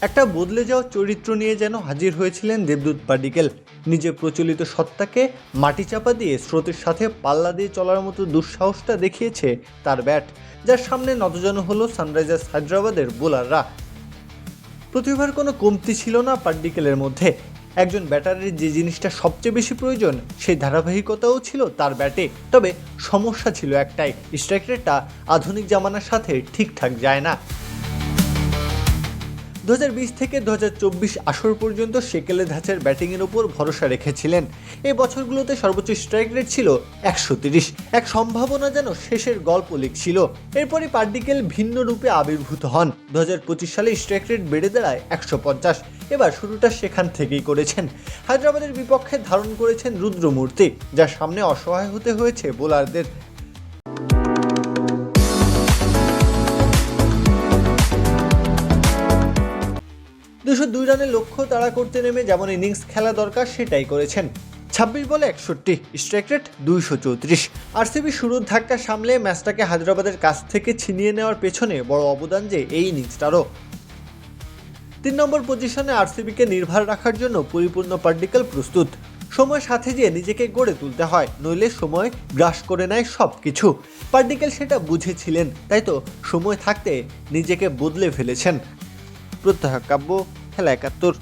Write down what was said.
একটা বদলে যাওয়া চরিত্র নিয়ে যেন হাজির হয়েছিলেন দেবদূত পাডিক্কেল। নিজের প্রচলিত সত্তাকে মাটি চাপা দিয়ে স্রোতের সাথে পাল্লা দিয়ে চলার মতো দুঃসাহসটা দেখিয়েছে তার ব্যাট, যার সামনে নতজানু হলো সানরাইজার্স হায়দ্রাবাদের বোলাররা। প্রতিভার কোনো কমতি ছিল না পাডিক্কেলের মধ্যে। একজন ব্যাটারের যে জিনিসটা সবচেয়ে বেশি প্রয়োজন সেই ধারাবাহিকতাও ছিল তার ব্যাটে। তবে সমস্যা ছিল একটাই, স্ট্রাইক রেটটা আধুনিক জামানার সাথে ঠিকঠাক যায় না। 2020 থেকে 2024 আসর পর্যন্ত শেকেলে ধাঁচের ব্যাটিংয়ের উপর ভরসা রেখেছিলেন। এই বছরগুলোতে সর্বোচ্চ স্ট্রাইক রেট ছিল 130, এক সম্ভাবনা যেন শেষের গল্প লিখছিল। এরপরই পাডিক্কেল ভিন্ন রূপে আবির্ভূত হন। 2025 সালে স্ট্রাইক রেট বেড়ে দাঁড়ায় 150। এবার শুরুটা সেখান থেকেই করেছেন। হায়দ্রাবাদের বিপক্ষে ধারণ করেছেন রুদ্রমূর্তি, যার সামনে অসহায় হতে হয়েছে বোলারদের। 202 রানের লক্ষ্য তাড়া করতে নেমে যেমন ইনিংস খেলা দরকার সেটাই করেছেন। 26 বলে 61, স্ট্রাইক রেট 234। আরসিবি শুরুর ধাক্কা সামলে ম্যাচটাকে হায়দ্রাবাদের কাছ থেকে ছিনিয়ে নেওয়ার পেছনে বড় অবদান যে এই ইনিংসটারও। 3 নম্বর পজিশনে আরসিবিকে নির্ভর রাখার জন্য পরিপূর্ণ পাডিক্কেল প্রস্তুত। সময়ের সাথে যে নিজেকে গড়ে তুলতে হয়, নইলে সময় গ্রাস করে নেয় সব কিছু। পাডিক্কেল সেটা বুঝেছিলেন, তাই তো সময় থাকতে নিজেকে বদলে ফেলেছেন। প্রত্যহ কাব্য, খেলা 71।